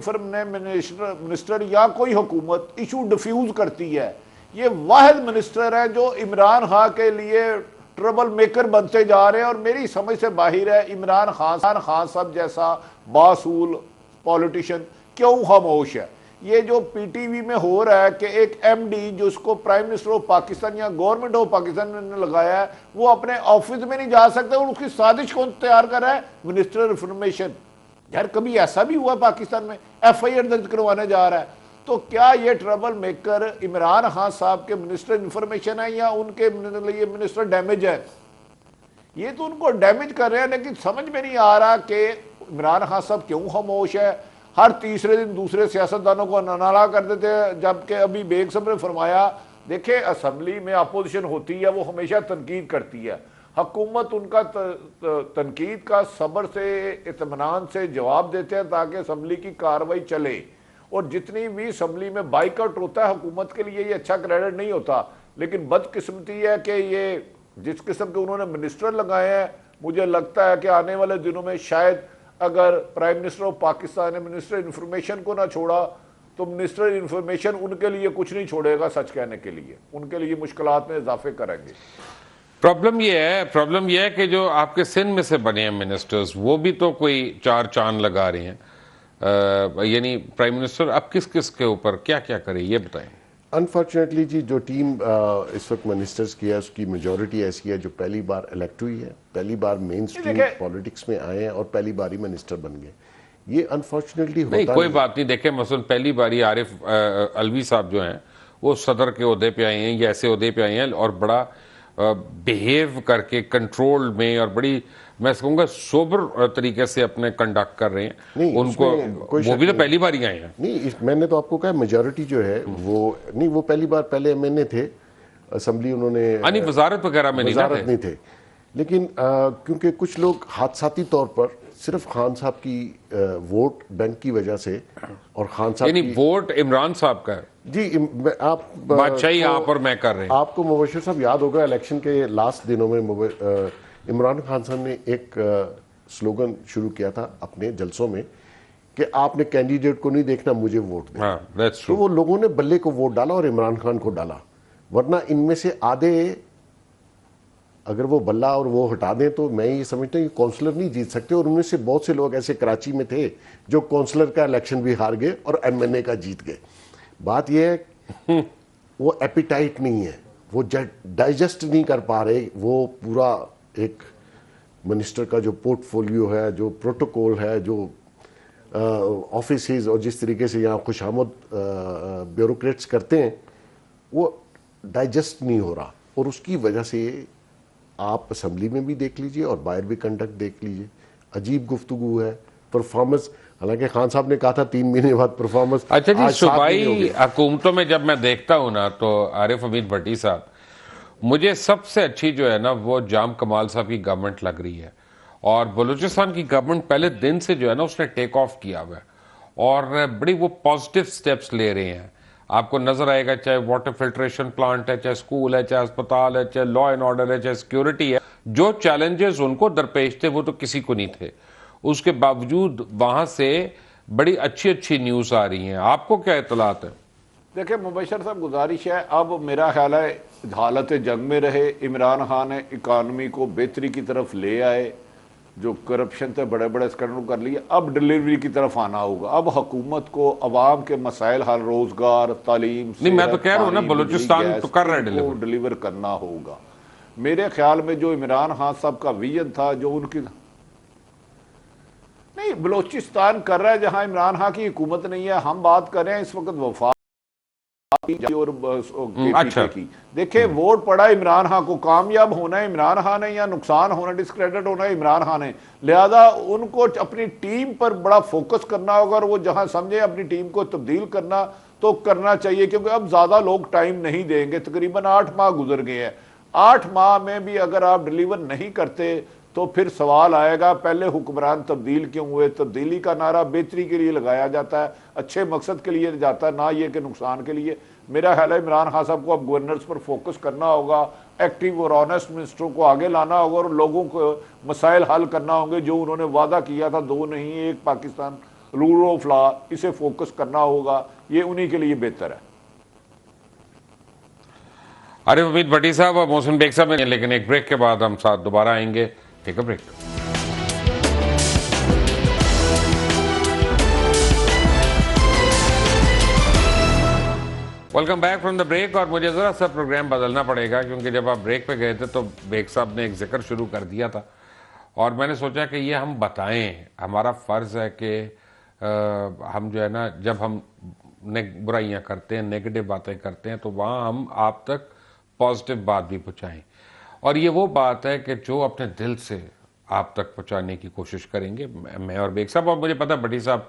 منسٹر یا کوئی حکومت ایشو ڈیفیوز کرتی ہے، یہ واحد منسٹر ہیں جو عمران خان کے لیے ٹربل میکر بنتے جا رہے ہیں، اور میری سمجھ سے باہر ہے عمران خان صاحب جیسا باصول پولیٹیشین کیوں خاموش ہے۔ یہ جو پی ٹی وی میں ہو رہا ہے کہ ایک ایم ڈی جو اس کو پرائم منسٹر آف پاکستان یا گورنمنٹ آف پاکستان نے لگایا ہے، وہ اپنے آفس میں نہیں جا سکتے، اور اس کی سازش کون تیار کر رہا ہے؟ Minister information. یار کبھی ایسا بھی ہوا پاکستان میں ایف آئی آر درج کروانے جا رہا ہے؟ تو کیا یہ ٹربل میکر عمران خان صاحب کے منسٹر انفارمیشن ہے یا ان کے لیے منسٹر ڈیمیج ہے؟ یہ تو ان کو ڈیمیج کر رہے ہیں، لیکن سمجھ میں نہیں آ رہا کہ عمران خان صاحب کیوں خاموش ہے۔ ہر تیسرے دن دوسرے سیاستدانوں کو نالا کر دیتے ہیں، جبکہ ابھی بیگ صاحب نے فرمایا دیکھیں اسمبلی میں اپوزیشن ہوتی ہے، وہ ہمیشہ تنقید کرتی ہے، حکومت ان کا تنقید کا صبر سے اطمینان سے جواب دیتے ہیں تاکہ اسمبلی کی کارروائی چلے، اور جتنی بھی اسمبلی میں بائیک آؤٹ ہوتا ہے حکومت کے لیے یہ اچھا کریڈٹ نہیں ہوتا، لیکن بدقسمتی ہے کہ یہ جس قسم کے انہوں نے منسٹر لگائے ہیں، مجھے لگتا ہے کہ آنے والے دنوں میں شاید اگر پرائم منسٹر آف پاکستان نے منسٹر انفارمیشن کو نہ چھوڑا تو منسٹر انفارمیشن ان کے لیے کچھ نہیں چھوڑے گا، سچ کہنے کے لیے ان کے لیے مشکلات میں اضافے کریں گے۔ پرابلم یہ ہے کہ جو آپ کے سندھ میں سے بنے ہیں منسٹرز وہ بھی تو کوئی چار چاند لگا رہے ہیں، یعنی پرائم منسٹر اب کس کے اوپر کیا کرے یہ بتائیں۔ انفارچونیٹلی جی جو ٹیم اس وقت منسٹرز کی ہے اس کی میجورٹی ایسی ہے جو پہلی بار الیکٹ ہوئی ہے، پہلی بار مین اسٹریم پولیٹکس میں آئے ہیں اور پہلی بار ہی منسٹر بن گئے۔ یہ انفارچونیٹلی ہوتا نہیں کوئی بات نہیں، دیکھیں مثلا پہلی باری عارف الوی صاحب جو ہیں وہ صدر کے عہدے پہ آئے ہیں یا ایسے عہدے پہ آئے ہیں اور بڑا بیہیو کر کے کنٹرول میں اور بڑی میں کہوں گا سوبر طریقے سے اپنے کنڈکٹ کر رہے ہیں، ان کو وہ بھی تو پہلی بار ہی آئے ہیں۔ نہیں میں نے تو آپ کو کہا میجورٹی جو ہے وہ پہلی بار پہلے ایم این اے تھے، اسمبلی انہوں نے وزارت وغیرہ میں نہیں تھے، لیکن کیونکہ کچھ لوگ حادثاتی طور پر صرف خان صاحب کی ووٹ بینک کی وجہ سے اور خان صاحب یعنی ووٹ عمران صاحب کا ہے جی آپ بادشاہی آپ اور میں کر رہے ہیں۔ آپ کو مبشر صاحب یاد ہوگا الیکشن کے لاسٹ دنوں میں عمران خان صاحب نے ایک سلوگن شروع کیا تھا اپنے جلسوں میں کہ آپ نے کینڈیڈیٹ کو نہیں دیکھنا، مجھے ووٹ دیں۔ تو وہ لوگوں نے بلے کو ووٹ ڈالا اور عمران خان کو ڈالا، ورنہ ان میں سے آدھے اگر وہ بلہ اور وہ ہٹا دیں تو میں یہ سمجھتا ہوں کہ کونسلر نہیں جیت سکتے، اور ان میں سے بہت سے لوگ ایسے کراچی میں تھے جو کونسلر کا الیکشن بھی ہار گئے اور ایم این اے کا جیت گئے۔ بات یہ ہے وہ ایپیٹائٹ نہیں ہے، وہ ڈائجسٹ نہیں کر پا رہے، وہ پورا ایک منسٹر کا جو پورٹ فولیو ہے، جو پروٹوکول ہے، جو آفیسز اور جس طریقے سے یہاں خوش آمد بیوروکریٹس کرتے ہیں وہ ڈائجسٹ نہیں ہو رہا، اور اس کی وجہ سے آپ اسمبلی میں بھی دیکھ لیجئے اور باہر بھی کنڈکٹ دیکھ لیجئے، عجیب گفتگو ہے، پرفارمنس، حالانکہ خان صاحب نے کہا تھا 3 مہینے بعد پرفارمنس۔ اچھا جی، صوبائی حکومتوں میں جب میں دیکھتا ہوں نا تو عارف حمید بھٹی صاحب مجھے سب سے اچھی جو ہے نا وہ جام کمال صاحب کی گورنمنٹ لگ رہی ہے، اور بلوچستان کی گورنمنٹ پہلے دن سے جو ہے نا اس نے ٹیک آف کیا ہوا ہے اور بڑی وہ پازیٹیو سٹیپس لے رہے ہیں۔ آپ کو نظر آئے گا چاہے واٹر فلٹریشن پلانٹ ہے، چاہے اسکول ہے، چاہے اسپتال ہے، چاہے لا اینڈ آرڈر ہے، چاہے سیکیورٹی ہے، جو چیلنجز ان کو درپیش تھے وہ تو کسی کو نہیں تھے، اس کے باوجود وہاں سے بڑی اچھی نیوز آ رہی ہیں۔ آپ کو کیا اطلاعات ہے؟ دیکھیں مبشر صاحب گزارش ہے، اب میرا خیال ہے حالت جنگ میں رہے، عمران خان نے اکانومی کو بہتری کی طرف لے آئے، جو کرپشن تھے بڑے بڑے اسکینڈل کر لیے، اب ڈیلیوری کی طرف آنا ہوگا۔ اب حکومت کو عوام کے مسائل حل، روزگار، تعلیم، نہیں میں تو کہہ رہا ہوں نا بلوچستان تو کر رہے ہیں ڈیلیور کرنا ہوگا۔ میرے خیال میں جو عمران خان صاحب کا ویژن تھا، جو ان کی نہیں بلوچستان کر رہا ہے جہاں عمران خان کی حکومت نہیں ہے. ہم بات کر رہے ہیں اس وقت وفاق اور اچھا. کی. دیکھیں ووٹ پڑا عمران خان کو, کامیاب ہونا ہے عمران خان ہے یا نقصان ہونا, ڈسکریڈٹ ہونا ہے عمران خان ہے. لہذا ان کو اپنی ٹیم پر بڑا فوکس کرنا ہوگا, اور وہ جہاں سمجھے اپنی ٹیم کو تبدیل کرنا تو کرنا چاہیے, کیونکہ اب زیادہ لوگ ٹائم نہیں دیں گے. تقریباً 8 ماہ گزر گئے ہیں. 8 ماہ میں بھی اگر آپ ڈیلیور نہیں کرتے تو پھر سوال آئے گا پہلے حکمران تبدیل کیوں ہوئے. تبدیلی کا نعرہ بہتری کے لیے لگایا جاتا ہے, اچھے مقصد کے لیے جاتا ہے, نہ یہ کہ نقصان کے لیے. میرا خیال ہے عمران خان صاحب کو اب گورنرز پر فوکس کرنا ہوگا, ایکٹیو اور آنیسٹ منسٹروں کو آگے لانا ہوگا, اور لوگوں کو مسائل حل کرنا ہوں گے جو انہوں نے وعدہ کیا تھا 2 نہیں 1 پاکستان, رول آف لا, اسے فوکس کرنا ہوگا. یہ انہی کے لیے بہتر ہے. عارف حمید بھٹی صاحب اور محسن بیگ صاحب ہیں, لیکن ایک بریک کے بعد ہم ساتھ دوبارہ آئیں گے. Take a break. Welcome back from the break. اور مجھے ذرا سا پروگرام بدلنا پڑے گا, کیونکہ جب آپ بریک پہ گئے تھے تو بیگ صاحب نے ایک ذکر شروع کر دیا تھا, اور میں نے سوچا کہ یہ ہم بتائیں. ہمارا فرض ہے کہ ہم جو ہے نا, جب ہم برائیاں کرتے ہیں, نیگیٹو باتیں کرتے ہیں, تو وہاں ہم آپ تک پازیٹیو بات بھی پہنچائیں. اور یہ وہ بات ہے کہ جو اپنے دل سے آپ تک پہنچانے کی کوشش کریں گے. میں اور بیگ صاحب, اور مجھے پتا بھٹی صاحب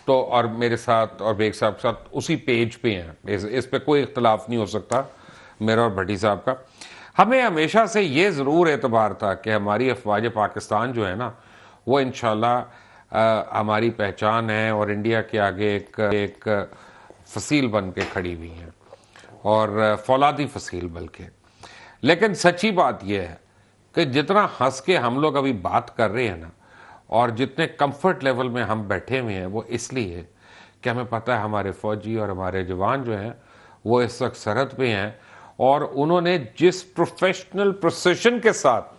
تو اور میرے ساتھ اور بیگ صاحب کے ساتھ اسی پیج پہ ہیں, اس پہ کوئی اختلاف نہیں ہو سکتا میرا اور بھٹی صاحب کا. ہمیں ہمیشہ سے یہ ضرور اعتبار تھا کہ ہماری افواج پاکستان جو ہے نا, وہ انشاءاللہ ہماری پہچان ہے, اور انڈیا کے آگے ایک فصیل بن کے کھڑی ہوئی ہیں, اور فولادی فصیل بلکہ. لیکن سچی بات یہ ہے کہ جتنا ہنس کے ہم لوگ ابھی بات کر رہے ہیں نا, اور جتنے کمفرٹ لیول میں ہم بیٹھے ہوئے ہیں, وہ اس لیے کہ ہمیں پتہ ہے ہمارے فوجی اور ہمارے جوان جو ہیں وہ اس وقت سرحد پہ ہیں, اور انہوں نے جس پروفیشنل پروسیشن کے ساتھ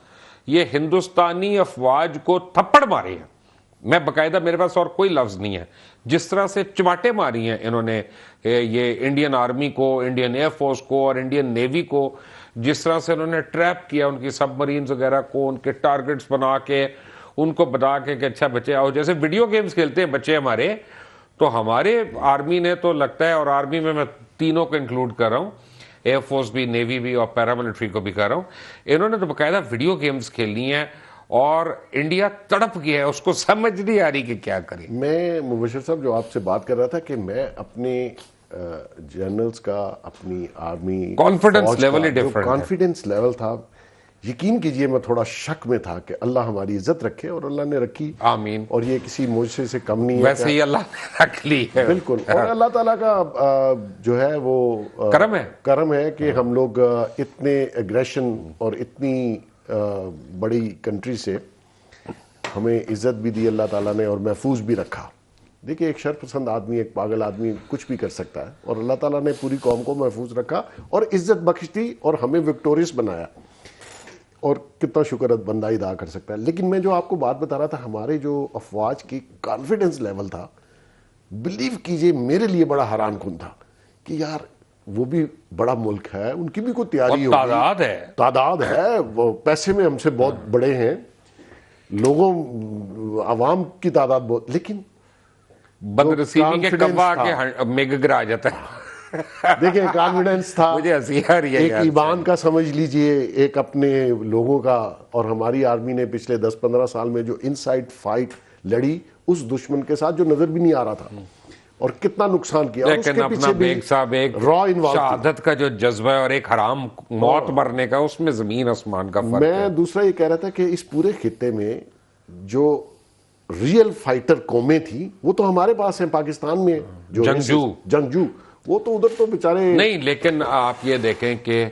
یہ ہندوستانی افواج کو تھپڑ مارے ہیں, میں باقاعدہ, میرے پاس اور کوئی لفظ نہیں ہے, جس طرح سے چماٹے ماری ہیں انہوں نے یہ انڈین آرمی کو, انڈین ایئر فورس کو اور انڈین نیوی کو, جس طرح سے انہوں نے ٹریپ کیا ان کی سب مرینز وغیرہ کو, ان کے ٹارگٹس بنا کے, ان کو بتا کے کہ اچھا بچے آؤ, جیسے ویڈیو گیمز کھیلتے ہیں بچے ہمارے, تو ہمارے آرمی نے تو لگتا ہے, اور آرمی میں تینوں کو انکلوڈ کر رہا ہوں, ایئر فورس بھی, نیوی بھی اور پیراملٹری کو بھی کر رہا ہوں, انہوں نے تو باقاعدہ ویڈیو گیمز کھیلنی ہیں, اور انڈیا تڑپ گیا ہے, اس کو سمجھ نہیں آ رہی کہ کیا کرے. میں مبشر صاحب جو آپ سے بات کر رہا تھا کہ میں اپنے جنرلز کا, اپنی آرمی کانفیڈنس لیول ہی ڈفرنٹ ہے. کانفیڈنس لیول تھا, یقین کیجئے میں تھوڑا شک میں تھا کہ اللہ ہماری عزت رکھے, اور اللہ نے رکھی, آمین. اور یہ کسی معجزے سے کم نہیں ہے. ویسے ہی اللہ نے رکھ لی ہے, بالکل, اور اللہ تعالیٰ کا جو ہے وہ کرم ہے کہ ہم لوگ اتنے ایگریشن اور اتنی بڑی کنٹری سے ہمیں عزت بھی دی اللہ تعالیٰ نے, اور محفوظ بھی رکھا. دیکھیں ایک شر پسند آدمی, ایک پاگل آدمی کچھ بھی کر سکتا ہے, اور اللہ تعالیٰ نے پوری قوم کو محفوظ رکھا اور عزت بخش دی, اور ہمیں وکٹوریس بنایا, اور کتنا شکر بندہ ادا کر سکتا ہے. لیکن میں جو آپ کو بات بتا رہا تھا, ہمارے جو افواج کی کانفیڈنس لیول تھا, بلیو کیجئے میرے لیے بڑا حیران کن تھا کہ یار وہ بھی بڑا ملک ہے, ان کی بھی کوئی تیاری ہوگی, تعداد ہے, وہ پیسے میں ہم سے بہت بڑے ہیں, لوگوں عوام کی تعداد بہت, لیکن بدنصیبی کے کبا کے میگ گرا جاتا ہے. دیکھیں کانفیڈنس تھا, مجھے ہنسی آ رہی ہے, ایک ایمان کا سمجھ لیجئے, ایک اپنے لوگوں کا. اور ہماری آرمی نے پچھلے 10-15 سال میں جو انسائڈ فائٹ لڑی اس دشمن کے ساتھ جو نظر بھی نہیں آ رہا تھا, اور کتنا نقصان کیا. لیکن اپنا بیگ صاحب ایک شہادت کا جو جذبہ ہے اور ایک حرام موت مرنے کا, اس میں زمین آسمان کا فرق ہے. میں دوسرا یہ کہہ رہا تھا کہ اس پورے خطے میں جو ریئل فائٹر قومیں تھیں وہ تو ہمارے پاس ہیں پاکستان میں, جو جنگجو, وہ تو ادھر تو بیچارے نہیں. لیکن آپ یہ دیکھیں کہ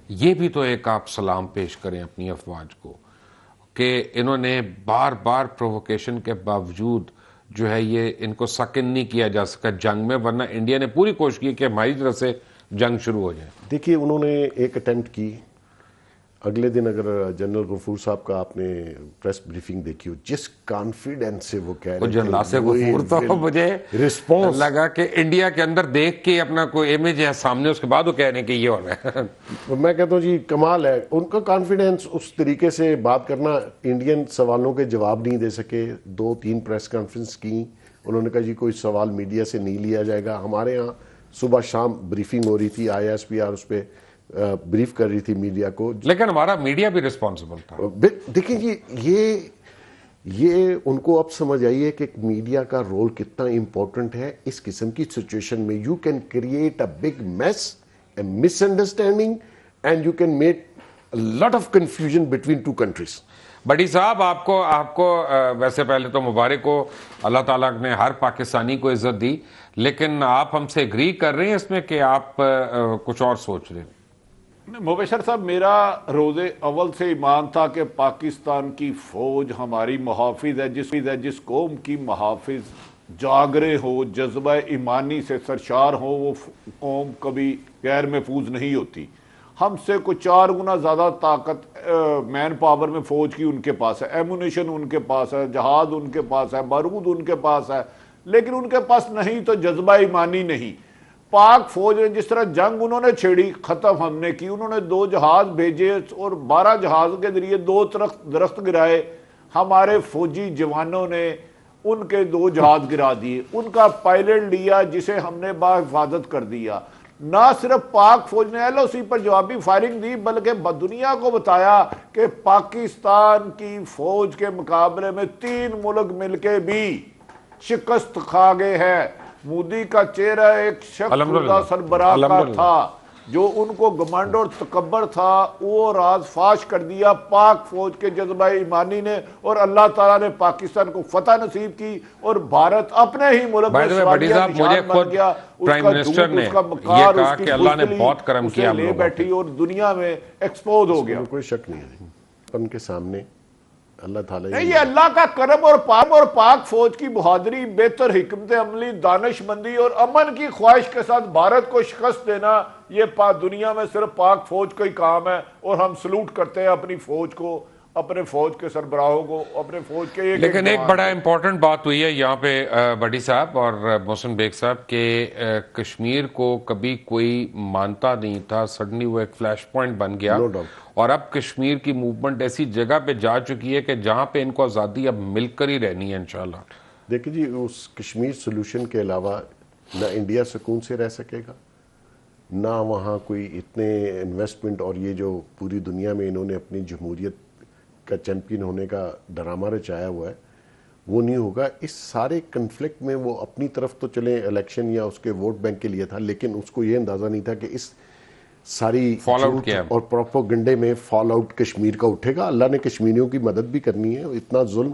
یہ بھی تو ایک آپ سلام پیش کریں اپنی افواج کو کہ انہوں نے بار بار پرووکیشن کے باوجود جو ہے یہ ان کو سکن نہیں کیا جا سکا جنگ میں, ورنہ انڈیا نے پوری کوشش کی کہ ہماری طرف سے جنگ شروع ہو جائے. دیکھیے انہوں نے ایک اٹیمپٹ کی, اگلے دن اگر جنرل غفور صاحب کا آپ نے پریس بریفنگ دیکھی ہو، جس کانفیڈنس سے وہ کہہ رہے جنرل ناصر غفور تو مجھے رسپانس لگا کہ انڈیا کے اندر دیکھ کے اپنا کوئی امیج ہے سامنے، اس کے بعد وہ کہہ رہے ہیں کہ یہ ہو رہا ہے. میں کہتا ہوں جی کمال ہے ان کا کانفیڈنس. اس طریقے سے بات کرنا، انڈین سوالوں کے جواب نہیں دے سکے، 2-3 پریس کانفرنس کی. انہوں نے کہا جی کوئی سوال میڈیا سے نہیں لیا جائے گا. ہمارے ہاں صبح شام بریفنگ ہو رہی تھی، ISPR اس پہ بریف کر رہی تھی میڈیا کو. لیکن ہمارا میڈیا بھی ریسپانسبل تھا. دیکھیں جی یہ ان کو اب سمجھ آئیے کہ میڈیا کا رول کتنا امپورٹنٹ ہے اس قسم کی سچویشن میں. You can create a big mass, a miss understanding, and you can make lot of confusion between 2 countries. بڑی صاحب آپ کو ویسے پہلے تو مبارک ہو، اللہ تعالیٰ نے ہر پاکستانی کو عزت دی، لیکن آپ ہم سے ایگری کر رہے ہیں اس میں کہ آپ کچھ اور سوچ رہے ہیں؟ مبشر صاحب، میرا روز اول سے ایمان تھا کہ پاکستان کی فوج ہماری محافظ ہے. جس قوم کی محافظ جاگرے ہو، جذبہ ایمانی سے سرشار ہو، وہ قوم کبھی غیر محفوظ نہیں ہوتی. ہم سے کچھ 4 گنا زیادہ طاقت مین پاور میں فوج کی ان کے پاس ہے، ایمونیشن ان کے پاس ہے، جہاز ان کے پاس ہے، بارود ان کے پاس ہے، لیکن ان کے پاس نہیں تو جذبہ ایمانی نہیں. پاک فوج نے جس طرح جنگ انہوں نے چھیڑی، ختم ہم نے کی. انہوں نے 2 جہاز بھیجے اور 12 جہاز کے ذریعے 2 درخت گرائے. ہمارے فوجی جوانوں نے ان کے 2 جہاز گرا دیے، ان کا پائلٹ لیا جسے ہم نے بحفاظت کر دیا. نہ صرف پاک فوج نے LOC پر جوابی فائرنگ دی، بلکہ دنیا کو بتایا کہ پاکستان کی فوج کے مقابلے میں 3 ملک مل کے بھی شکست کھا گئے ہیں. مودی کا چہرہ ایک شخص سربراہ کا تھا جو ان کو گمنڈ اور تکبر تھا، وہ راز فاش کر دیا پاک فوج کے جذبہ ایمانی نے، اور اللہ تعالیٰ نے پاکستان کو فتح نصیب کی اور بھارت اپنے ہی ملک میں مجھے خود پرائم منسٹر نے یہ کہا کہ اللہ نے بہت کرم کیا لے بیٹھی اور دنیا میں ایکسپوز ہو گیا. کوئی شک نہیں ہے ان کے سامنے اللہ تعالیٰ یہ اللہ کا کرم اور پاک فوج کی بہادری، بہتر حکمت عملی، دانش مندی اور امن کی خواہش کے ساتھ بھارت کو شکست دینا، یہ دنیا میں صرف پاک فوج کا ہی کام ہے. اور ہم سلوٹ کرتے ہیں اپنی فوج کو، اپنے فوج کے سربراہوں کو، اپنے فوج کے. لیکن ایک بڑا امپورٹنٹ بات ہوئی ہے یہاں پہ بڑی صاحب اور محسن بیگ صاحب کہ کشمیر کو کبھی کوئی مانتا نہیں تھا، سڈنلی وہ ایک فلیش پوائنٹ بن گیا، اور اب کشمیر کی موومنٹ ایسی جگہ پہ جا چکی ہے کہ جہاں پہ ان کو آزادی اب مل کر ہی رہنی ہے انشاءاللہ. دیکھیں جی اس کشمیر سلوشن کے علاوہ نہ انڈیا سکون سے رہ سکے گا، نہ وہاں کوئی اتنے انویسٹمنٹ، اور یہ جو پوری دنیا میں انہوں نے اپنی جمہوریت کا چیمپئن ہونے کا ڈرامہ رچایا ہوا ہے وہ نہیں ہوگا. اس سارے کنفلکٹ میں وہ اپنی طرف تو چلیں الیکشن یا اس کے ووٹ بینک کے لیے تھا، لیکن اس کو یہ اندازہ نہیں تھا کہ اس ساری اور پروپیگنڈے میں فال آؤٹ کشمیر کا اٹھے گا. اللہ نے کشمیریوں کی مدد بھی کرنی ہے. اتنا ظلم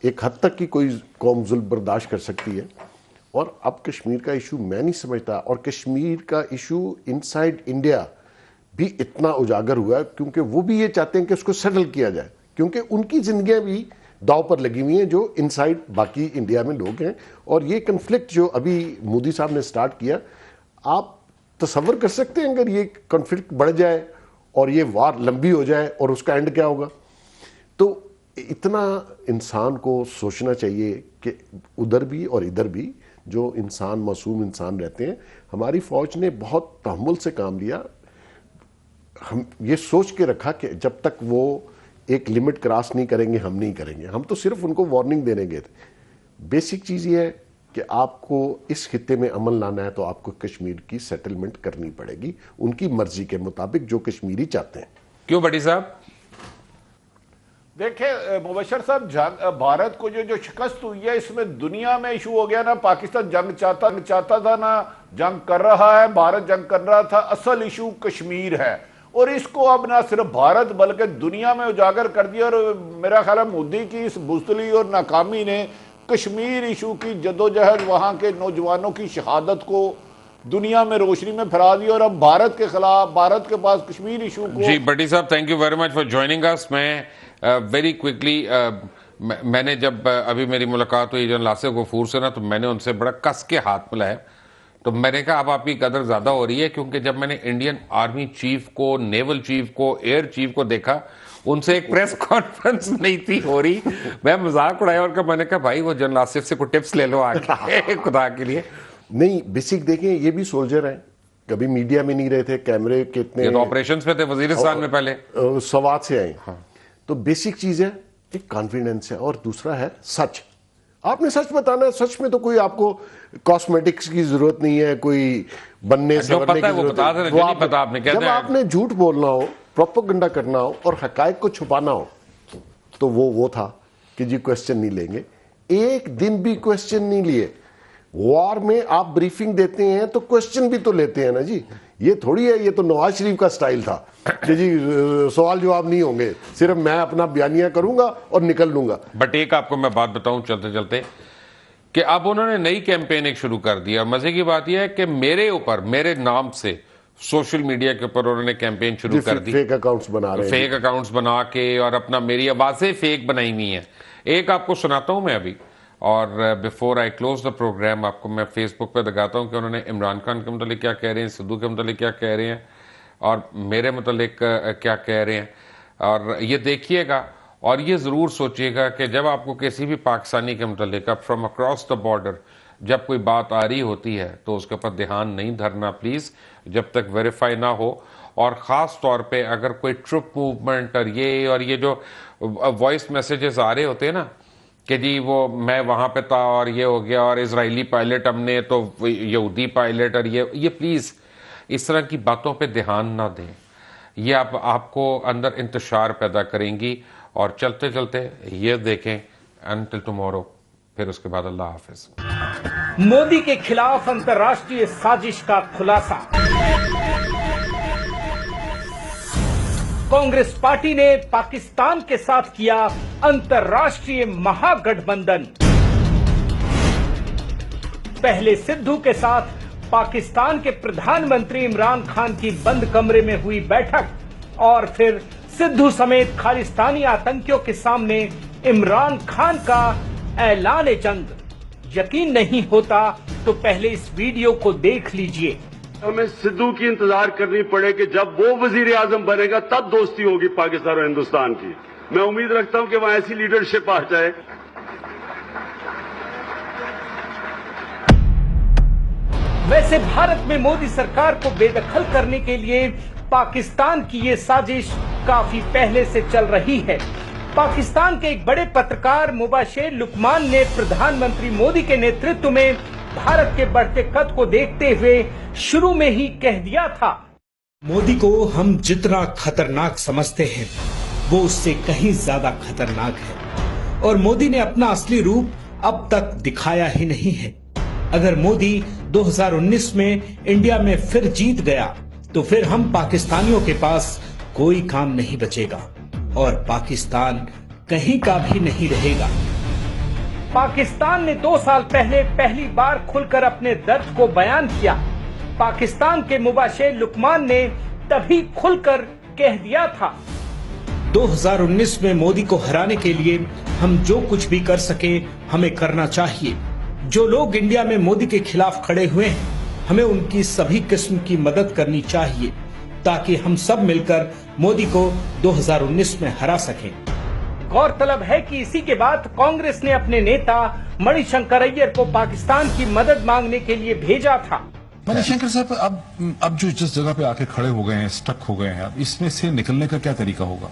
ایک حد تک کی کوئی قوم ظلم برداشت کر سکتی ہے. اور اب کشمیر کا ایشو میں نہیں سمجھتا، اور کشمیر کا ایشو انسائیڈ انڈیا بھی اتنا اجاگر ہوا ہے کیونکہ وہ بھی یہ چاہتے ہیں کہ اس کو سیٹل کیا جائے، کیونکہ ان کی زندگیاں بھی داؤ پر لگی ہوئی ہیں جو انسائیڈ باقی انڈیا میں لوگ ہیں. اور یہ کنفلکٹ جو ابھی مودی صاحب نے سٹارٹ کیا، آپ تصور کر سکتے ہیں اگر یہ کنفلکٹ بڑھ جائے اور یہ وار لمبی ہو جائے اور اس کا اینڈ کیا ہوگا. تو اتنا انسان کو سوچنا چاہیے کہ ادھر بھی اور ادھر بھی جو انسان معصوم انسان رہتے ہیں. ہماری فوج نے بہت تحمل سے کام لیا. ہم یہ سوچ کے رکھا کہ جب تک وہ ایک لمٹ کراس نہیں کریں گے ہم نہیں کریں گے. ہم تو صرف ان کو وارننگ دینے گئے تھے. بیسک چیز یہ ہے کہ آپ کو اس خطے میں عمل لانا ہے تو آپ کو کشمیر کی سیٹلمنٹ کرنی پڑے گی ان کی مرضی کے مطابق جو کشمیری چاہتے ہیں. کیوں بڑی صاحب؟ دیکھیں مبشر صاحب، بھارت کو جو شکست ہوئی ہے اس میں دنیا میں ایشو ہو گیا نا پاکستان جنگ چاہتا تھا نہ جنگ کر رہا ہے، بھارت جنگ کر رہا تھا. اصل ایشو کشمیر ہے اور اس کو اب نہ صرف بھارت بلکہ دنیا میں اجاگر کر دیا. اور میرا خیال ہے مودی کی اس بزدلی اور ناکامی نے کشمیر ایشو کی جدوجہد، وہاں کے نوجوانوں کی شہادت کو دنیا میں روشنی میں پھیلا دی. اور اب بھارت کے خلاف، بھارت کے پاس کشمیر ایشو کو. جی بٹی صاحب thank you very much for joining us. میں ویری کوئکلی میں نے جب ابھی میری ملاقات ہوئی جنرل ناصر غفور سے نا، تو میں نے ان سے بڑا کس کے ہاتھ ملایا تو میں نے کہا اب آپ کی قدر زیادہ ہو رہی ہے، کیونکہ جب میں نے انڈین آرمی چیف کو، نیول چیف کو، ایئر چیف کو دیکھا، ان سے ایک پریس کانفرنس نہیں تھی ہو رہی، میں مذاق اڑایا اور میں نے کہا بھائی وہ جنرل آصف سے کوئی ٹپس لے لو آگے خدا کے لیے. نہیں بیسک دیکھیں یہ بھی سولجر ہیں، کبھی میڈیا میں نہیں رہے تھے، کیمرے کتنے یہ تو آپریشنز پہ تھے وزیرستان میں پہلے، سوات سے آئے. تو بیسک چیز ہے ایک کانفیڈنس ہے، اور دوسرا ہے سچ. آپ نے سچ بتانا ہے، سچ میں تو کوئی آپ کو کاسمیٹکس کی ضرورت نہیں ہے، کوئی بننے سنورنے کی ضرورت ہے. جب آپ نے جھوٹ بولنا ہو، پروپیگنڈا کرنا ہو اور حقائق کو چھپانا ہو تو وہ تھا کہ جی کوسچن نہیں لیں گے. ایک دن بھی کوسچن نہیں لیے. وار میں آپ بریفنگ دیتے ہیں تو کوسچن بھی تو لیتے ہیں نا جی. یہ تھوڑی ہے، یہ تو نواز شریف کا سٹائل تھا کہ جی سوال جواب نہیں ہوں گے، صرف میں اپنا بیانیہ کروں گا اور نکل لوں گا. بٹ ایک آپ کو میں بات بتاؤں چلتے چلتے کہ اب انہوں نے نئی کیمپین ایک شروع کر دیا. مزے کی بات یہ ہے کہ میرے اوپر، میرے نام سے سوشل میڈیا کے اوپر انہوں نے کیمپین شروع کر دی. فیک اکاؤنٹس بنا رہے ہیں، فیک اکاؤنٹس بنا کے، اور اپنا میری آوازیں فیک بنائی ہوئی ہیں. ایک آپ کو سناتا ہوں میں ابھی، اور before I close the programme آپ کو میں فیس بک پہ دکھاتا ہوں کہ انہوں نے عمران خان کے متعلق کیا کہہ رہے ہیں، سدھو کے متعلق کیا کہہ رہے ہیں، اور میرے متعلق کیا کہہ رہے ہیں. اور یہ دیکھیے گا اور یہ ضرور سوچیے گا کہ جب آپ کو کسی بھی پاکستانی کے متعلق فرام اکراس دا بارڈر جب کوئی بات آ رہی ہوتی ہے تو اس کے اوپر دھیان نہیں دھرنا پلیز جب تک ویریفائی نہ ہو. اور خاص طور پہ اگر کوئی ٹرپ موومنٹ اور یہ جو وائس میسیجز آ رہے ہوتے ہیں نا کہ جی وہ میں وہاں پہ تھا اور یہ ہو گیا، اور اسرائیلی پائلٹ ہم نے تو یہودی پائلٹ، اور یہ پلیز اس طرح کی باتوں پہ دھیان نہ دیں. یہ آپ کو اندر انتشار پیدا کریں گی. اور چلتے چلتے یہ دیکھیں انٹل ٹمورو، پھر اس کے بعد اللہ حافظ. مودی کے خلاف انترراشٹریہ سازش کا خلاصہ. کانگریس پارٹی نے پاکستان کے ساتھ کیا انترراشٹریہ مہا گٹھ بندھن. پہلے سدھو کے ساتھ پاکستان کے پردھان منتری عمران خان کی بند کمرے میں ہوئی بیٹھک، اور پھر سدھو سمیت خالستانی آتنکیوں کے سامنے عمران خان کا اعلان جنگ. یقین نہیں ہوتا تو پہلے اس ویڈیو کو دیکھ لیجئے. ہمیں سدھو کی انتظار کرنی پڑے کہ جب وہ وزیر اعظم بنے گا تب دوستی ہوگی پاکستان اور ہندوستان کی. میں امید رکھتا ہوں کہ وہاں ایسی لیڈرشپ آ جائے. ویسے بھارت میں مودی سرکار کو بے دخل کرنے کے لیے پاکستان کی یہ سازش کافی پہلے سے چل رہی ہے. پاکستان کے ایک بڑے پترکار مباشر لقمان نے پردھان منتری مودی کے نیترتو میں بھارت کے بڑھتے قد کو دیکھتے ہوئے شروع میں ہی کہہ دیا تھا، مودی کو ہم جتنا خطرناک سمجھتے ہیں وہ اس سے کہیں زیادہ خطرناک ہے، اور مودی نے اپنا اصلی روپ اب تک دکھایا ہی نہیں ہے. اگر مودی 2019 میں انڈیا میں پھر جیت گیا تو پھر ہم پاکستانیوں کے پاس کوئی کام نہیں بچے گا اور پاکستان کہیں کا بھی نہیں رہے گا. پاکستان نے 2 سال پہلے پہلی بار کھل کر اپنے درد کو بیان کیا. پاکستان کے مباشر لقمان نے تبھی کھل کر کہہ دیا تھا، 2019 میں مودی کو ہرانے کے لیے ہم جو کچھ بھی کر سکیں ہمیں کرنا چاہیے. جو لوگ انڈیا میں مودی کے خلاف کھڑے ہوئے ہیں ہمیں ان کی سبھی قسم کی مدد کرنی چاہیے تاکہ ہم سب مل کر مودی کو 2019 میں ہرا سکیں. غور طلب ہے کہ اسی کے بعد کانگریس نے اپنے نیتا منی شنکر ایّر کو پاکستان کی مدد مانگنے کے لیے بھیجا تھا. منی شنکر صاحب اب جو جس جگہ پہ آ کے کھڑے ہو گئے ہیں، سٹک ہو گئے ہیں، اب اس میں سے نکلنے کا کیا طریقہ ہوگا؟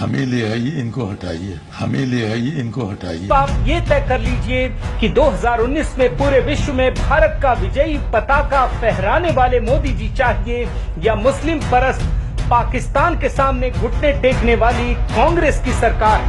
ہمیں لے آئیے ان کو ہٹائیے، ہمیں لے آئیے ان کو ہٹائیے. تو آپ یہ طے کر لیجئے کہ 2019 میں پورے وشو میں بھارت کا وجئی پتاکا پھہرانے والے مودی جی چاہیے یا مسلم پرست پاکستان کے سامنے گھٹنے ٹیکنے والی کانگریس کی سرکار.